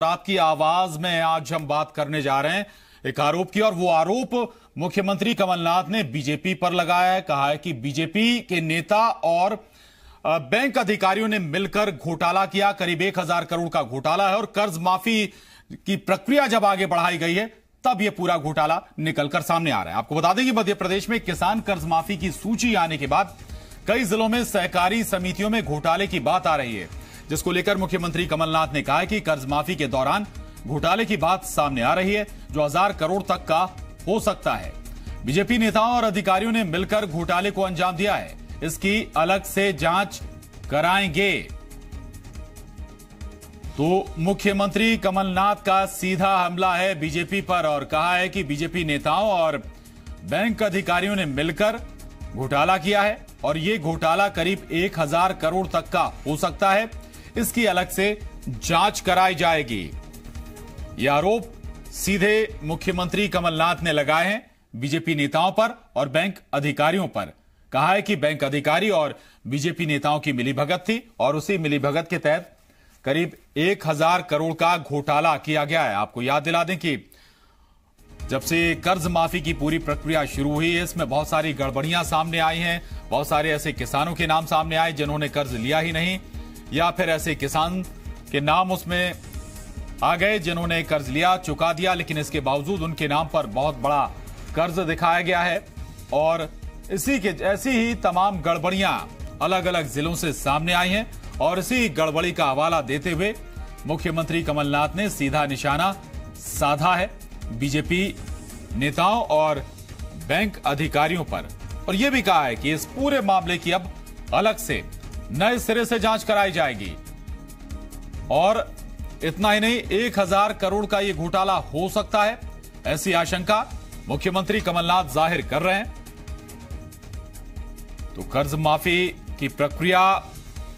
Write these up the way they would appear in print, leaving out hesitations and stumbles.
आपकी आवाज में आज हम बात करने जा रहे हैं एक आरोप की, और वो आरोप मुख्यमंत्री कमलनाथ ने बीजेपी पर लगाया है। कहा है कि बीजेपी के नेता और बैंक अधिकारियों ने मिलकर घोटाला किया। करीब 1000 करोड़ का घोटाला है और कर्ज माफी की प्रक्रिया जब आगे बढ़ाई गई है तब यह पूरा घोटाला निकलकर सामने आ रहा है। आपको बता दें कि मध्य प्रदेश में किसान कर्ज माफी की सूची आने के बाद कई जिलों में सहकारी समितियों में घोटाले की बात आ रही है, जिसको लेकर मुख्यमंत्री कमलनाथ ने कहा कि कर्ज माफी के दौरान घोटाले की बात सामने आ रही है जो 1000 करोड़ तक का हो सकता है। बीजेपी नेताओं और अधिकारियों ने मिलकर घोटाले को अंजाम दिया है, इसकी अलग से जांच कराएंगे। तो मुख्यमंत्री कमलनाथ का सीधा हमला है बीजेपी पर और कहा है कि बीजेपी नेताओं और बैंक अधिकारियों ने मिलकर घोटाला किया है और यह घोटाला करीब 1000 करोड़ तक का हो सकता है, इसकी अलग से जांच कराई जाएगी। यह आरोप सीधे मुख्यमंत्री कमलनाथ ने लगाए हैं बीजेपी नेताओं पर और बैंक अधिकारियों पर। कहा है कि बैंक अधिकारी और बीजेपी नेताओं की मिलीभगत थी और उसी मिलीभगत के तहत करीब 1000 करोड़ का घोटाला किया गया है। आपको याद दिला दें कि जब से कर्ज माफी की पूरी प्रक्रिया शुरू हुई है, इसमें बहुत सारी गड़बड़ियां सामने आई हैं। बहुत सारे ऐसे किसानों के नाम सामने आए जिन्होंने कर्ज लिया ही नहीं, या फिर ऐसे किसान के नाम उसमें आ गए जिन्होंने कर्ज लिया, चुका दिया, लेकिन इसके बावजूद उनके नाम पर बहुत बड़ा कर्ज दिखाया गया है। और ऐसी ही तमाम गड़बड़ियां अलग अलग जिलों से सामने आई हैं और इसी गड़बड़ी का हवाला देते हुए मुख्यमंत्री कमलनाथ ने सीधा निशाना साधा है बीजेपी नेताओं और बैंक अधिकारियों पर, और यह भी कहा है कि इस पूरे मामले की अब अलग से नए सिरे से जांच कराई जाएगी। और इतना ही नहीं, 1000 करोड़ का यह घोटाला हो सकता है, ऐसी आशंका मुख्यमंत्री कमलनाथ जाहिर कर रहे हैं। तो कर्ज माफी की प्रक्रिया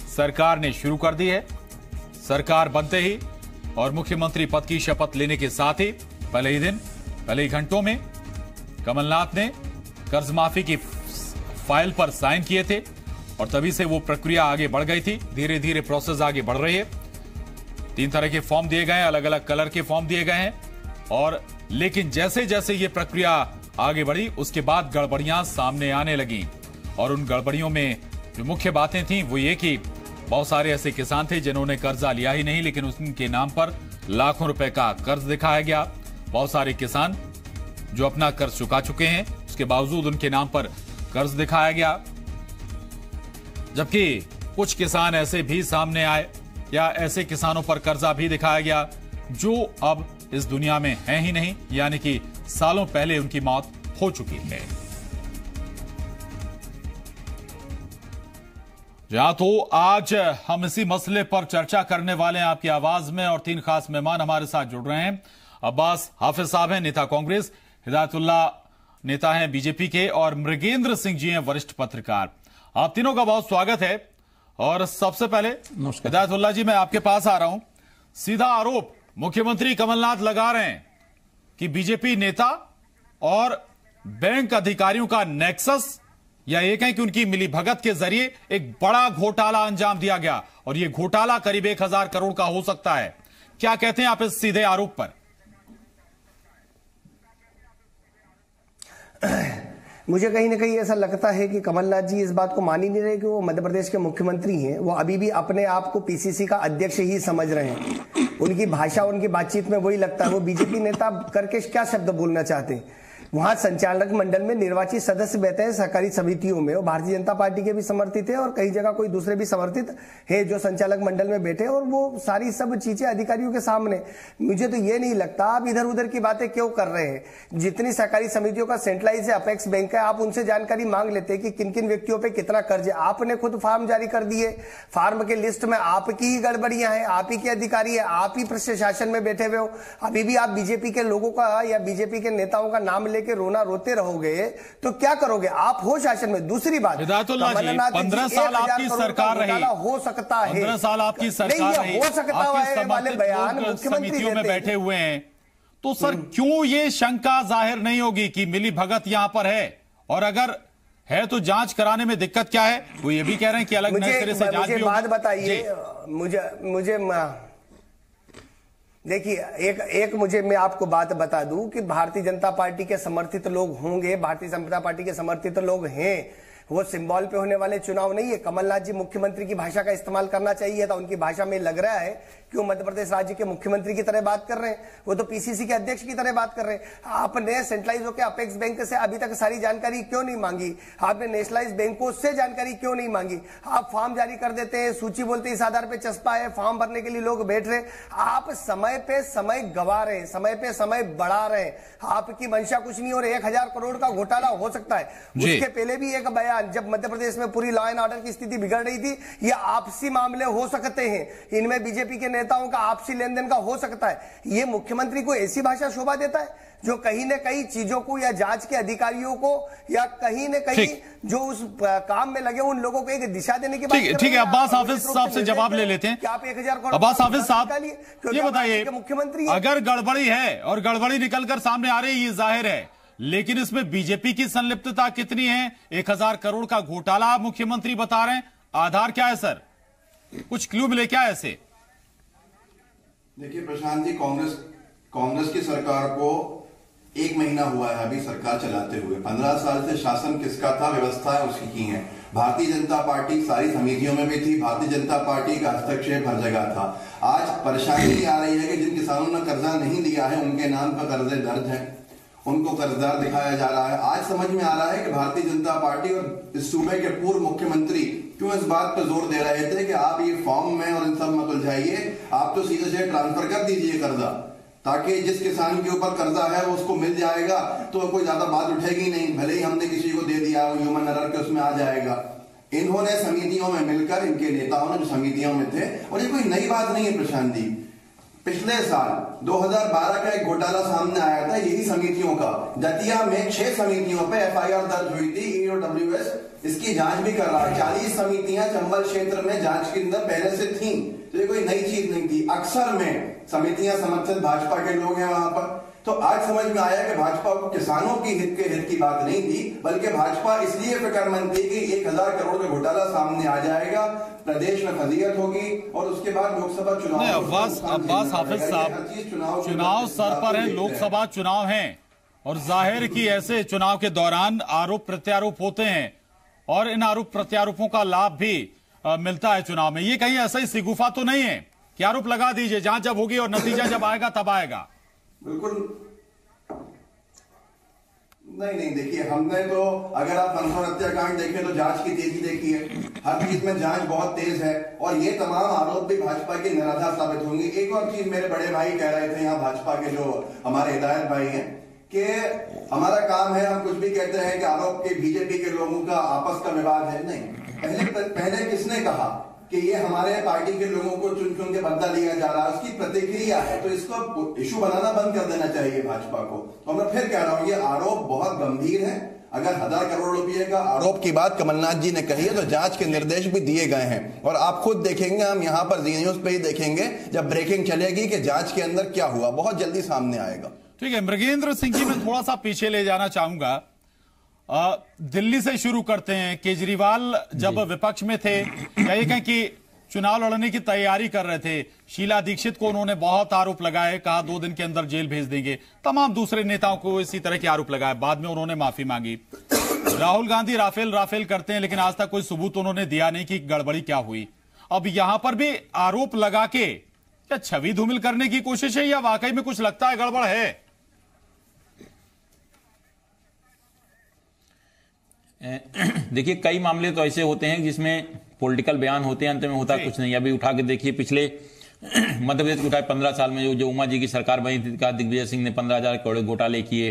सरकार ने शुरू कर दी है। सरकार बनते ही और मुख्यमंत्री पद की शपथ लेने के साथ ही पहले ही घंटों में कमलनाथ ने कर्ज माफी की फाइल पर साइन किए थे और तभी से वो प्रक्रिया आगे बढ़ गई थी। धीरे धीरे प्रोसेस आगे बढ़ रही है। 3 तरह के फॉर्म दिए गए हैं, अलग अलग कलर के फॉर्म दिए गए हैं, और लेकिन जैसे जैसे ये प्रक्रिया आगे बढ़ी उसके बाद गड़बड़ियां सामने आने लगी। और उन गड़बड़ियों में जो मुख्य बातें थी वो ये कि बहुत सारे ऐसे किसान थे जिन्होंने कर्जा लिया ही नहीं, लेकिन उनके नाम पर लाखों रुपए का कर्ज दिखाया गया। बहुत सारे किसान जो अपना कर्ज चुका चुके हैं, उसके बावजूद उनके नाम पर कर्ज दिखाया गया। जबकि कुछ किसान ऐसे भी सामने आए या ऐसे किसानों पर कर्जा भी दिखाया गया जो अब इस दुनिया में है ही नहीं, यानी कि सालों पहले उनकी मौत हो चुकी है। जहां तो आज हम इसी मसले पर चर्चा करने वाले हैं आपकी आवाज में, और 3 खास मेहमान हमारे साथ जुड़ रहे हैं। अब्बास हाफिज साहब हैं, नेता कांग्रेस, हिदायतुल्ला नेता हैं बीजेपी के, और मृगेंद्र सिंह जी हैं, वरिष्ठ पत्रकार। आप तीनों का बहुत स्वागत है। और सबसे पहले हिदायतुल्ला जी, मैं आपके पास आ रहा हूं। सीधा आरोप मुख्यमंत्री कमलनाथ लगा रहे हैं कि बीजेपी नेता और बैंक अधिकारियों का नेक्सस, या एक है कि उनकी मिलीभगत के जरिए एक बड़ा घोटाला अंजाम दिया गया और यह घोटाला करीब 1000 करोड़ का हो सकता है। क्या कहते हैं आप इस सीधे आरोप पर? मुझे कहीं ना कहीं ऐसा लगता है कि कमलनाथ जी इस बात को मान ही नहीं रहे कि वो मध्य प्रदेश के मुख्यमंत्री हैं। वो अभी भी अपने आप को पीसीसी का अध्यक्ष ही समझ रहे हैं। उनकी भाषा, उनकी बातचीत में वही लगता है। वो बीजेपी नेता करके क्या शब्द बोलना चाहते हैं। वहां संचालक मंडल में निर्वाचित सदस्य बैठे हैं सहकारी समितियों में, और भारतीय जनता पार्टी के भी समर्थित है और कई जगह कोई दूसरे भी समर्थित है जो संचालक मंडल में बैठे, और वो सारी सब चीजें अधिकारियों के सामने। मुझे तो ये नहीं लगता आप इधर उधर की बातें क्यों कर रहे हैं। जितनी सहकारी समितियों का सेंट्रलाइज है, अपेक्स बैंक है, आप उनसे जानकारी मांग लेते हैं कि किन किन व्यक्तियों पर कितना कर्ज है। आपने खुद फार्म जारी कर दिए, फार्म के लिस्ट में आपकी ही गड़बड़ियां हैं, आप ही के अधिकारी है, आप ही प्रशासन में बैठे हुए हो। अभी भी आप बीजेपी के लोगों का या बीजेपी के नेताओं का नाम लेके रोना रोते रहोगे तो क्या करोगे। आप हो शासन में। दूसरी बात, 15 साल आपकी सरकार रही, हो सकता है 15 साल आपकी सरकार रही, हो सकता है वाले बयान समितियों में बैठे हुए हैं, तो सर क्यों ये शंका जाहिर नहीं होगी कि मिली भगत यहां पर है, और अगर है तो जांच कराने में दिक्कत क्या है? वो ये भी कह रहे हैं कि अलग नए सिरे से जांच भी होगी। बात बताइए, देखिए, एक मुझे मैं आपको बात बता दूं कि भारतीय जनता पार्टी के समर्थित लोग होंगे, भारतीय जनता पार्टी के समर्थित लोग हैं, वो सिंबल पे होने वाले चुनाव नहीं है। कमलनाथ जी मुख्यमंत्री की भाषा का इस्तेमाल करना चाहिए था, उनकी भाषा में लग रहा है कि वो मध्य प्रदेश राज्य के मुख्यमंत्री की तरह बात कर रहे हैं, वो तो पीसीसी के अध्यक्ष की तरह बात कर रहे हैं। आपने सेंट्रलाइज होकर अपेक्स बैंक से अभी तक सारी जानकारी क्यों नहीं मांगी? आपने नेशनलाइज बैंकों से जानकारी क्यों नहीं मांगी? आप फॉर्म जारी कर देते हैं, सूची बोलते इस आधार पर चस्पा है, फॉर्म भरने के लिए लोग बैठ रहे। आप समय पे समय गवा रहे हैं, समय पे समय बढ़ा रहे हैं। आपकी मंशा कुछ नहीं हो रही। 1000 करोड़ का घोटाला हो सकता है। उसके पहले भी एक बयान, जब मध्य प्रदेश में पूरी लॉ एंड ऑर्डर की स्थिति बिगड़ रही थी, ये आपसी मामले हो सकते हैं, इनमें बीजेपी के नेताओं का आपसी लेन देन का हो सकता है। ये मुख्यमंत्री को ऐसी भाषा शोभा देता है जो कहीं न कहीं चीजों को या जांच के अधिकारियों को या कहीं न कहीं जो उस काम में लगे उन लोगों को एक दिशा देने की बात। ठीक है, अब्बास हाफिज साहब से जवाब ले लेते हैं। आप 1000 करोड़ अब्बास हाफिज साहब ये बताइए, मुख्यमंत्री अगर गड़बड़ी है और गड़बड़ी निकलकर सामने आ रही है, ये जाहिर है, लेकिन इसमें बीजेपी की संलिप्तता कितनी है? 1000 करोड़ का घोटाला मुख्यमंत्री बता रहे हैं, आधार क्या है सर? कुछ क्लू मिले क्या ऐसे? देखिए प्रशांत जी, कांग्रेस की सरकार को 1 महीना हुआ है अभी सरकार चलाते हुए। 15 साल से शासन किसका था, व्यवस्थाएं उसकी की हैं। भारतीय जनता पार्टी सारी समितियों में भी थी, भारतीय जनता पार्टी का हस्तक्षेप हर जगह था। आज परेशानी आ रही है कि जिन किसानों ने कर्जा नहीं दिया है उनके नाम पर कर्जे दर्ज है, उनको कर्जदार दिखाया जा रहा है। आज समझ में आ रहा है कि भारतीय जनता पार्टी और इस सूबे के पूर्व मुख्यमंत्री क्यों इस बात पर जोर दे रहे थे कि आप ये फॉर्म में और इन सब मत उलझाइए, आप तो सीधे से ट्रांसफर कर दीजिए कर्जा, ताकि जिस किसान के ऊपर कर्जा है वो उसको मिल जाएगा, तो कोई ज्यादा बात उठेगी नहीं, भले ही हमने किसी को दे दिया ह्यूमन एरर के उसमें आ जाएगा। इन्होंने समितियों में मिलकर, इनके नेताओं ने जो समितियों में थे, और ये कोई नई बात नहीं है प्रशांत जी, पिछले साल 2012 का एक घोटाला सामने आया था यही समितियों का। दतिया में 6 समितियों पे एफआईआर दर्ज हुई थी, ईओडब्ल्यूएस इसकी जांच भी कर रहा है। 40 समितियां चंबल क्षेत्र में जांच के अंदर पहले से थी, तो ये कोई नई चीज नहीं थी। अक्सर में समितियां समर्थित भाजपा के लोग हैं वहां पर। तो आज समझ में आया कि भाजपा को किसानों की हित की बात नहीं थी, बल्कि भाजपा इसलिए फिक्रमंद थी कि 1000 करोड़ का घोटाला सामने आ जाएगा, प्रदेश में फजीयत होगी और उसके बाद लोकसभा चुनाव। अब्बास हाफिज साहब, चुनाव सर पर है, लोकसभा चुनाव है, और जाहिर की ऐसे चुनाव के दौरान आरोप प्रत्यारोप होते हैं और इन आरोप प्रत्यारोपों का लाभ भी मिलता है चुनाव में। ये कहीं ऐसा ही सिगुफा तो नहीं है कि आरोप लगा दीजिए, जांच जब होगी और नतीजा जब आएगा तब आएगा? बिल्कुल नहीं, देखिए हमने तो, अगर आप मनसोर हत्याकांड देखें तो जांच की तेजी देखी है, हर चीज में जांच बहुत तेज है, और ये तमाम आरोप भी भाजपा के निराधार साबित होंगे। एक और चीज मेरे बड़े भाई कह रहे थे यहाँ, भाजपा के जो हमारे हिदायत भाई हैं, कि हमारा काम है, हम कुछ भी कहते हैं कि आरोप के बीजेपी के लोगों का आपस का विवाद है। नहीं, पहले किसने कहा कि ये हमारे पार्टी के लोगों को चुन चुन के बदला लिया जा रहा है, उसकी प्रतिक्रिया है, तो इसको इशू बनाना बंद कर देना चाहिए भाजपा को। तो मैं फिर कह रहा हूं, ये आरोप बहुत गंभीर है। अगर 1000 करोड़ रुपए का आरोप की बात कमलनाथ जी ने कही है, तो जांच के निर्देश भी दिए गए हैं, और आप खुद देखेंगे, हम यहाँ पर जी न्यूज पे ही देखेंगे जब ब्रेकिंग चलेगी कि जांच के अंदर क्या हुआ, बहुत जल्दी सामने आएगा। ठीक है, मृगेंद्र सिंह जी, मैं थोड़ा सा पीछे ले जाना चाहूंगा। दिल्ली से शुरू करते हैं। केजरीवाल जब विपक्ष में थे, कहें कि चुनाव लड़ने की तैयारी कर रहे थे, शीला दीक्षित को उन्होंने बहुत आरोप लगाए, कहा 2 दिन के अंदर जेल भेज देंगे। तमाम दूसरे नेताओं को इसी तरह के आरोप लगाए, बाद में उन्होंने माफी मांगी। राहुल गांधी राफेल करते हैं, लेकिन आज तक कोई सबूत उन्होंने दिया नहीं कि गड़बड़ी क्या हुई। अब यहां पर भी आरोप लगा के क्या छवि धूमिल करने की कोशिश है, या वाकई में कुछ लगता है गड़बड़ है? देखिए, कई मामले तो ऐसे होते हैं जिसमें पॉलिटिकल बयान होते हैं, अंत में होता कुछ नहीं। अभी उठा के देखिए, पिछले मध्य प्रदेश उठाए 15 साल में जो उमा जी की सरकार बनी थी, कहा दिग्विजय सिंह ने 15,000 करोड़ घोटाले किए,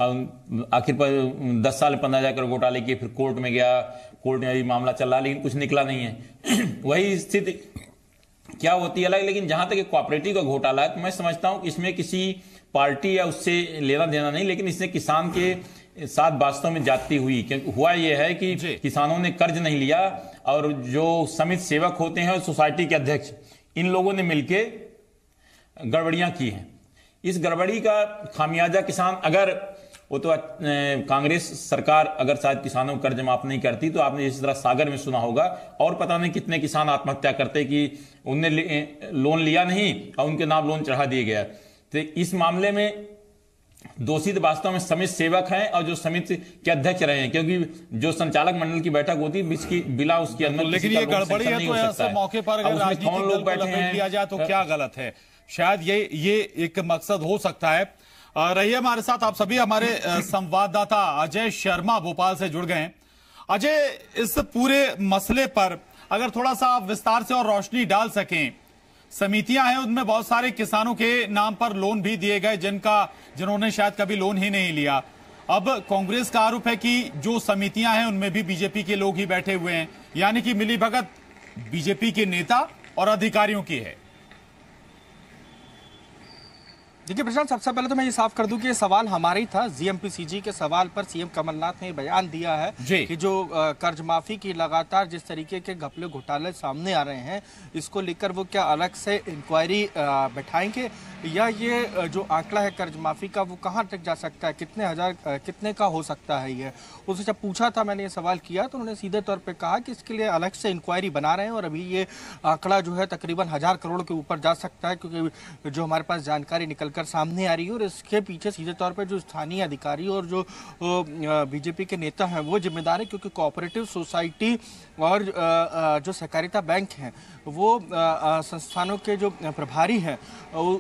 आखिर पर 10 साल 15,000 करोड़ घोटाले किए, फिर कोर्ट में गया, कोर्ट में अभी मामला चल रहा है, लेकिन कुछ निकला नहीं है। वही स्थिति क्या होती है। लेकिन जहां तक कोऑपरेटिव का घोटाला है, तो मैं समझता हूं कि इसमें किसी पार्टी या उससे लेना देना नहीं, लेकिन इसने किसान के साथ वास्तव में जाती हुई। क्योंकि हुआ यह है कि किसानों ने कर्ज नहीं लिया, और जो समिति सेवक होते हैं, सोसाइटी के अध्यक्ष, इन लोगों ने मिलकर गड़बड़ियां की हैं। इस गड़बड़ी का खामियाजा किसान, अगर वो तो कांग्रेस सरकार अगर शायद किसानों को कर्ज माफ नहीं करती तो आपने इस तरह सागर में सुना होगा और पता नहीं कितने किसान आत्महत्या करते कि उनने लोन लिया नहीं और उनके नाम लोन चढ़ा दिया गया। तो इस मामले में दोषी तो वास्तव में समिति सेवक हैं और जो समिति के अध्यक्ष रहे हैं, क्योंकि जो संचालक मंडल की बैठक होती है बिना उसकी अनुमति, लेकिन ये गड़बड़ी है तो ऐसे मौके पर अगर राजनीतिक दल को लपेट दिया जाए तो क्या गलत है? शायद ये एक मकसद हो सकता है। रहिए हमारे साथ आप सभी। हमारे संवाददाता अजय शर्मा भोपाल से जुड़ गए हैं। अजय, इस पूरे मसले पर अगर थोड़ा सा आप विस्तार से और रोशनी डाल सकें। समितियां हैं, उनमें बहुत सारे किसानों के नाम पर लोन भी दिए गए जिन्होंने शायद कभी लोन ही नहीं लिया। अब कांग्रेस का आरोप है कि जो समितियां हैं उनमें भी बीजेपी के लोग ही बैठे हुए हैं, यानी कि मिलीभगत बीजेपी के नेता और अधिकारियों की है। देखिए प्रशांत, सबसे पहले तो मैं ये साफ कर दूं कि ये सवाल हमारा ही था। जीएमपीसीजी के सवाल पर सीएम कमलनाथ ने बयान दिया है कि जो कर्ज माफी की लगातार जिस तरीके के घपले घोटाले सामने आ रहे हैं, इसको लेकर वो क्या अलग से इंक्वायरी बैठाएंगे या ये जो आंकड़ा है कर्ज माफी का वो कहाँ तक जा सकता है, कितने का हो सकता है। ये उससे जब पूछा था, मैंने ये सवाल किया तो उन्होंने सीधे तौर पर कहा कि इसके लिए अलग से इंक्वायरी बना रहे हैं और अभी ये आंकड़ा जो है तकरीबन 1000 करोड़ के ऊपर जा सकता है, क्योंकि जो हमारे पास जानकारी निकल कर सामने आ रही है और इसके पीछे सीधे तौर पर जो स्थानीय अधिकारी और जो बीजेपी के नेता हैं वो जिम्मेदार है, क्योंकि कोऑपरेटिव सोसाइटी और जो सहकारिता बैंक हैं वो संस्थानों के जो प्रभारी हैं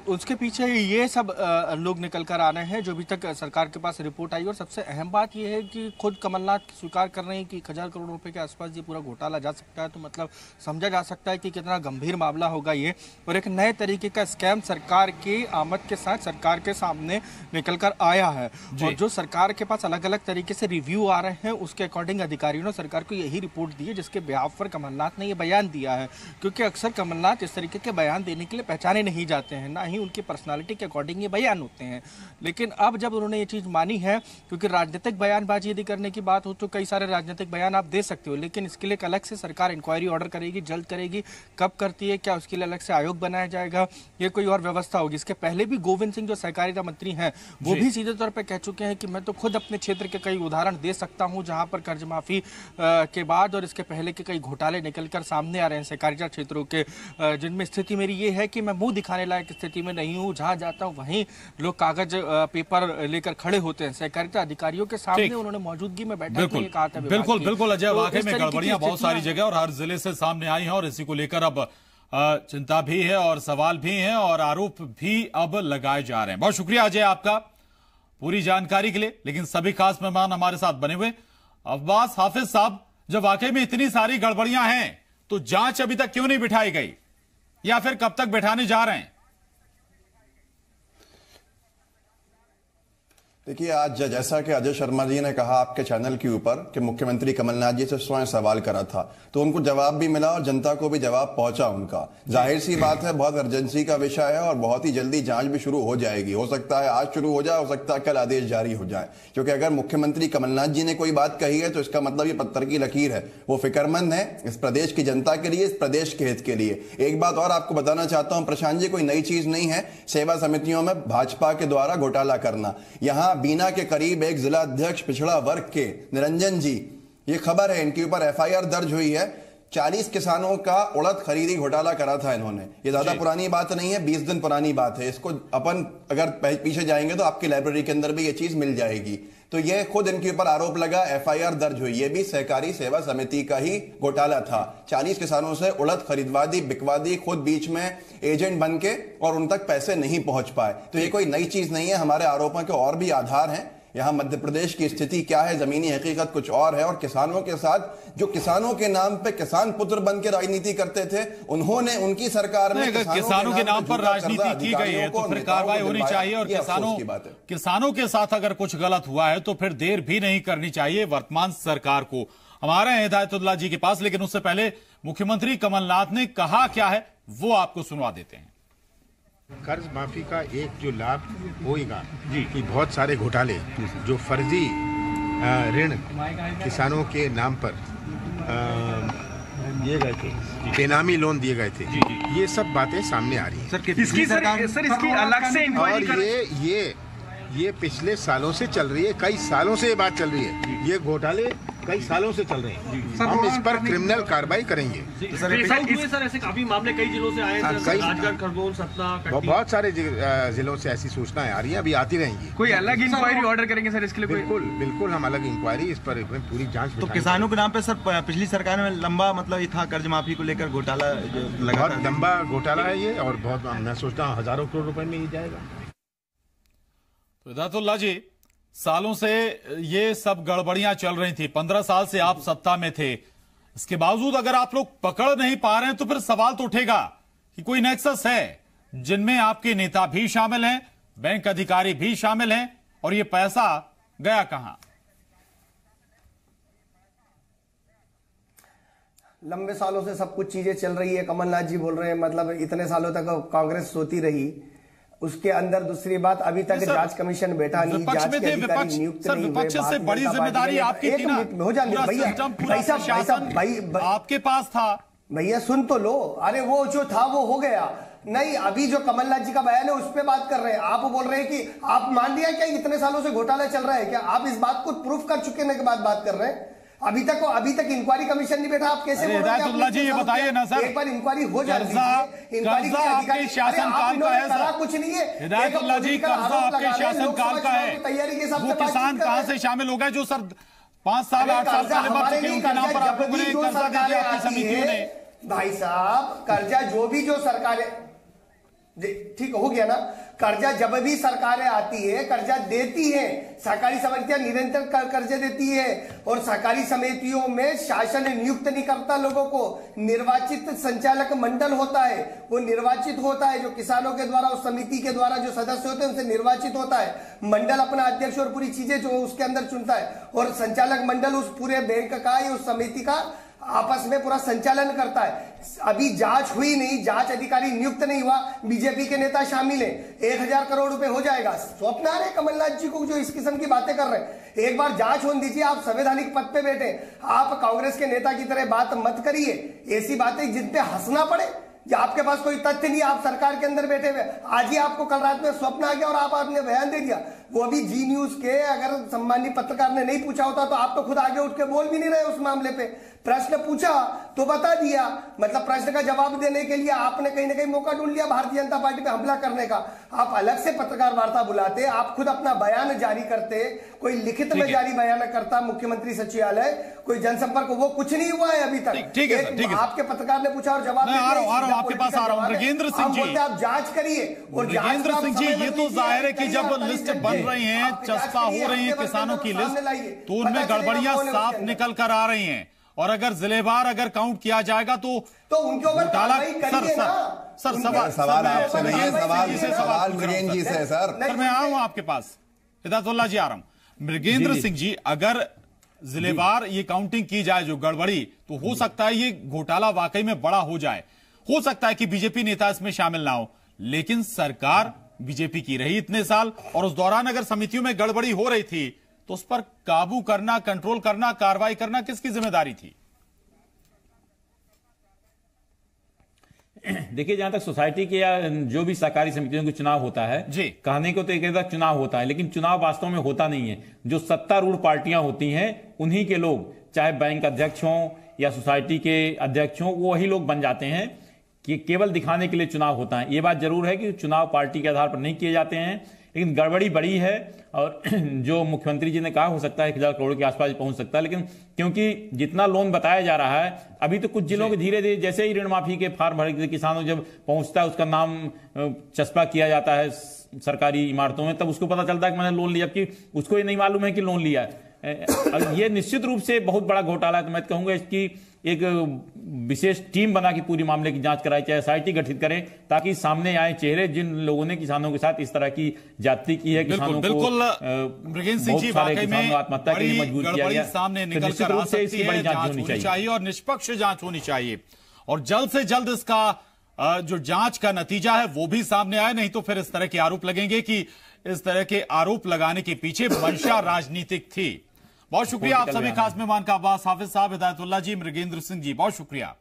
उसके पीछे ये सब लोग निकल कर आ रहे हैं जो अभी तक सरकार के पास रिपोर्ट आई। और सबसे अहम बात यह है कि खुद कमलनाथ स्वीकार कर रहे हैं कि 1000 करोड़ रुपए के आसपास ये पूरा घोटाला जा सकता है। तो मतलब समझा जा सकता है कि कितना गंभीर मामला होगा ये, और एक नए तरीके का स्कैम सरकार की आमद के साथ सरकार के सामने निकल कर आया है। और जो सरकार के पास अलग अलग तरीके से रिव्यू आ रहे हैं उसके अकॉर्डिंग अधिकारियों ने सरकार को यही रिपोर्ट दी है, जिसके बिहाफ पर कमलनाथ ने यह बयान दिया है। क्योंकि अक्सर कमलनाथ इस तरीके के बयान देने के लिए पहचाने नहीं जाते हैं, ना ही उनकी पर्सनालिटी के अकॉर्डिंग ये बयान होते हैं। लेकिन अब जब उन्होंने ये चीज मानी है, क्योंकि राजनीतिक बयानबाजी यदि करने की बात हो तो कई सारे राजनीतिक बयान आप दे सकते हो, लेकिन इसके लिए अलग से सरकार इंक्वायरी ऑर्डर करेगी, जल्द करेगी। कब करती है, क्या उसके लिए अलग से आयोग बनाया जाएगा, ये कोई और व्यवस्था होगी। इसके पहले भी गोविंद सिंह जो सहकारिता मंत्री हैं वो भी सीधे तौर पर कह चुके हैं कि मैं तो खुद अपने क्षेत्र के कई उदाहरण दे सकता हूं जहां पर कर्ज माफी के बाद और इसके पहले के कई घोटाले निकलकर सामने आ रहे हैं सहकारिता क्षेत्रों के, जिनमें स्थिति मेरी ये है कि मैं मुंह दिखाने लायक स्थिति में नहीं हूं। जहां जाता हूं वहीं लोग कागज पेपर लेकर खड़े होते हैं। सहकारिता अधिकारियों के सामने उन्होंने मौजूदगी में बैठक में कहा था। बिल्कुल अजय, वाकई में गड़बड़ियां बहुत सारी जगह और हर जिले से सामने आई हैं और इसी को लेकर अब चिंता भी है और सवाल भी हैं और आरोप भी अब लगाए जा रहे हैं। बहुत शुक्रिया अजय आपका पूरी जानकारी के लिए। लेकिन सभी खास मेहमान हमारे साथ बने हुए। अब्बास हाफिज साहब, जब वाकई में इतनी सारी गड़बड़ियां हैं तो जांच अभी तक क्यों नहीं बिठाई गई या फिर कब तक बिठाने जा रहे हैं? देखिए, आज जैसा कि अजय शर्मा जी ने कहा आपके चैनल के ऊपर कि मुख्यमंत्री कमलनाथ जी से स्वयं सवाल करा था, तो उनको जवाब भी मिला और जनता को भी जवाब पहुंचा उनका। जाहिर सी बात है, बहुत अर्जेंसी का विषय है और बहुत ही जल्दी जांच भी शुरू हो जाएगी। हो सकता है आज शुरू हो जाए, हो सकता है कल आदेश जारी हो जाए, क्योंकि अगर मुख्यमंत्री कमलनाथ जी ने कोई बात कही है तो इसका मतलब ये पत्थर की लकीर है। वो फिक्रमंद है इस प्रदेश की जनता के लिए, इस प्रदेश के हित के लिए। एक बात और आपको बताना चाहता हूं प्रशांत जी, कोई नई चीज नहीं है सेवा समितियों में भाजपा के द्वारा घोटाला करना। यहां बीना के करीब एक जिला अध्यक्ष पिछड़ा वर्ग के निरंजन जी, ये खबर है, इनके ऊपर एफआईआर दर्ज हुई है। 40 किसानों का उड़द खरीदी घोटाला करा था इन्होंने। ये ज्यादा पुरानी बात नहीं है, 20 दिन पुरानी बात है। इसको अपन अगर पीछे जाएंगे तो आपकी लाइब्रेरी के अंदर भी ये चीज मिल जाएगी। तो ये खुद इनके ऊपर आरोप लगा, एफआईआर दर्ज हुई। ये भी सहकारी सेवा समिति का ही घोटाला था। 40 किसानों से उड़द खरीदवा दी, बिकवा दी, खुद बीच में एजेंट बन के, और उन तक पैसे नहीं पहुंच पाए। तो ये कोई नई चीज नहीं है। हमारे आरोपों के और भी आधार हैं। यहां मध्य प्रदेश की स्थिति क्या है, जमीनी हकीकत कुछ और है। और किसानों के साथ जो किसानों के नाम पे किसान पुत्र बन के राजनीति करते थे, उन्होंने उनकी सरकार में किसानों के नाम पर राजनीति की गई है तो फिर कार्रवाई होनी चाहिए। और किसानों के साथ अगर कुछ गलत हुआ है तो फिर देर भी नहीं करनी चाहिए वर्तमान सरकार को। हमारे हैं हिदायतुल्लाह जी के पास, लेकिन उससे पहले मुख्यमंत्री कमलनाथ ने कहा क्या है वो आपको सुनवा देते हैं। कर्ज माफी का एक जो लाभ होगा कि बहुत सारे घोटाले जो फर्जी ऋण किसानों के नाम पर दिए गए थे, बेनामी लोन दिए गए थे, ये सब बातें सामने आ रही हैं। इसकी अलग से और ये पिछले सालों से चल रही है, कई सालों से ये बात चल रही है। ये घोटाले कई सालों से चल रहे हैं। हम इस पर क्रिमिनल कार्रवाई करेंगे। सर ऐसे काफी मामले कई जिलों से आए हैं, राजगढ़, खरगोन, सतना, बहुत सारे जिलों से ऐसी सूचनाएं आ रही हैं, अभी आती रहेंगी। कोई अलग इंक्वायरी ऑर्डर करेंगे सर इसके लिए? बिल्कुल हम अलग इंक्वायरी इस पर पूरी जांच। तो किसानों के नाम पे सर पिछली सरकार में लंबा मतलब ये था कर्ज माफी को लेकर घोटाला लगा, बहुत लंबा घोटाला है ये, और बहुत मैं सोचता हूँ हजारों करोड़ रुपए में ही जाएगा। तो हिदायतुल्लाह जी, सालों से ये सब गड़बड़ियां चल रही थी, 15 साल से आप सत्ता में थे, इसके बावजूद अगर आप लोग पकड़ नहीं पा रहे हैं तो फिर सवाल तो उठेगा कि कोई नेक्सस है जिनमें आपके नेता भी शामिल हैं, बैंक अधिकारी भी शामिल हैं, और ये पैसा गया कहां? लंबे सालों से सब कुछ चीजें चल रही है। कमलनाथ जी बोल रहे हैं मतलब इतने सालों तक कांग्रेस सोती रही, उसके अंदर दूसरी बात अभी तक जांच कमीशन बैठा नहीं, जांच के अधिकारी नियुक्त नहीं हुए। विपक्ष से बड़ी जिम्मेदारी आपकी थी ना, हो जाने भाई आपके पास था। भैया सुन तो लो, अरे वो जो था वो हो गया। नहीं, अभी जो कमलनाथ जी का बयान है उस पर बात कर रहे हैं। आप बोल रहे हैं कि आप मान लिया क्या इतने सालों से घोटाला चल रहा है? क्या आप इस बात को प्रूफ कर चुके के बाद बात कर रहे हैं? अभी तक इंक्वायरी कमीशन नहीं बैठा, आप कैसे बोल रहे हैं? हिदायतुल्लाह जी ये बताइए ना सर, एक बार इंक्वायरी हो जाती है, कर्जा आपके शासनकाल का है सर, कुछ नहीं है। हिदायतुल्लाह जी कर्जा आपके शासनकाल का है, तैयारी के साथ वो किसान कहां से शामिल हो गए जो सर 5 साल 8 साल पहले मर चुके हैं, उनके नाम पर आप लोगों ने कर्जा दे दिया आपकी समितियों ने। भाई साहब कर्जा जो सरकारें, ठीक हो गया ना, कर्जा जब भी सरकारें आती है कर्जा देती है, सहकारी समितियां निरंतर कर्जे देती है, और सहकारी समितियों में शासन नियुक्त नहीं करता लोगों को, निर्वाचित संचालक मंडल होता है, वो निर्वाचित होता है, जो किसानों के द्वारा उस समिति के द्वारा जो सदस्य होते हैं उनसे निर्वाचित होता है। मंडल अपना अध्यक्ष और पूरी चीजें जो उसके अंदर चुनता है, और संचालक मंडल उस पूरे बैंक का या उस समिति का आपस में पूरा संचालन करता है। अभी जांच हुई नहीं, जांच अधिकारी नियुक्त नहीं हुआ, बीजेपी के नेता शामिल हैं, 1000 करोड़ रुपए हो जाएगा। स्वप्न आ रहे कमलनाथ जी को जो इस किस्म की बातें कर रहे हैं? एक बार जांच होने दीजिए। आप संवैधानिक पद पे बैठे, आप कांग्रेस के नेता की तरह बात मत करिए, ऐसी बातें जिन पे हंसना पड़े। आपके पास कोई तथ्य नहीं, आप सरकार के अंदर बैठे हुए, आज ही आपको कल रात में स्वप्न आ गया और आपने बयान दे दिया। वो भी जी न्यूज के अगर सम्मानीय पत्रकार ने नहीं पूछा होता तो आप तो खुद आगे उठ के बोल भी नहीं रहे उस मामले पे। प्रश्न पूछा तो बता दिया, मतलब प्रश्न का जवाब देने के लिए आपने कहीं ना कहीं मौका ढूंढ लिया भारतीय जनता पार्टी पे हमला करने का। आप अलग से पत्रकार वार्ता बुलाते, आप खुद अपना बयान जारी करते, कोई लिखित में जारी बयान करता मुख्यमंत्री सचिवालय, कोई जनसंपर्क, वो कुछ नहीं हुआ है अभी तक। ठीक है, आपके पत्रकार ने पूछा और जवाब आपके पास आ रहा हूं। मृगेंद्र सिंह जी, आप जांच करिए। और मृगेंद्र सिंह जी, ये तो जाहिर है कि जब लिस्ट बन रही है, चस्पा हो रही है किसानों की लिस्ट, तो उनमें गड़बड़ियां साफ निकल कर आ रही हैं, और अगर जिलेवार अगर काउंट किया जाएगा तो उनके ऊपर सर सवाल आपसे नहीं है, सवाल मृगेंद्र जी से है सर। मैं आ रहा हूं आपके पास, हिदायतुल्लाह जी आ रहा हूं। मृगेंद्र सिंह जी, अगर जिलेवार ये काउंटिंग की जाए जो गड़बड़ी, तो हो सकता है ये घोटाला वाकई में बड़ा हो जाए। हो सकता है कि बीजेपी नेता इसमें शामिल ना हो, लेकिन सरकार बीजेपी की रही इतने साल, और उस दौरान अगर समितियों में गड़बड़ी हो रही थी तो उस पर काबू करना, कंट्रोल करना, कार्रवाई करना किसकी जिम्मेदारी थी? देखिए, जहां तक सोसाइटी के या जो भी सहकारी समितियों का चुनाव होता है जी, कहने को तो एक ऐसा चुनाव होता है, लेकिन चुनाव वास्तव में होता नहीं है। जो सत्तारूढ़ पार्टियां होती हैं उन्हीं के लोग, चाहे बैंक अध्यक्ष हों या सोसाइटी के अध्यक्ष हों, वो वही लोग बन जाते हैं कि केवल दिखाने के लिए चुनाव होता है। ये बात जरूर है कि चुनाव पार्टी के आधार पर नहीं किए जाते हैं, लेकिन गड़बड़ी बड़ी है। और जो मुख्यमंत्री जी ने कहा, हो सकता है 1000 करोड़ के आसपास पहुंच सकता है, लेकिन क्योंकि जितना लोन बताया जा रहा है, अभी तो कुछ जिलों के धीरे धीरे जैसे ही ऋण माफी के फार्म भरे किसानों जब पहुंचता है, उसका नाम चस्पा किया जाता है सरकारी इमारतों में, तब उसको पता चलता है कि मैंने लोन लिया, कि उसको ये नहीं मालूम है कि लोन लिया है। ये निश्चित रूप से बहुत बड़ा घोटाला है। तो मैं कहूंगा इसकी एक विशेष टीम बना के पूरी मामले की जांच कराई, चाहे एसआईटी गठित करें, ताकि सामने आए चेहरे जिन लोगों ने किसानों के साथ इस तरह की जाति की है, किसानों को मृगेंद्र सिंह जी वाकई में आत्महत्या के लिए मजबूर किया गया, सामने निकल कर आ सकती है, जांच होनी चाहिए और निष्पक्ष जांच होनी चाहिए, और जल्द से जल्द इसका जो जांच का नतीजा है वो भी सामने आए। नहीं तो फिर इस तरह के आरोप लगेंगे कि इस तरह के आरोप लगाने के पीछे मंशा राजनीतिक थी। बहुत शुक्रिया आप सभी खास मेहमान का, अब्बास हाफिज साहब, हिदायतुल्लाह जी, मृगेंद्र सिंह जी, बहुत शुक्रिया।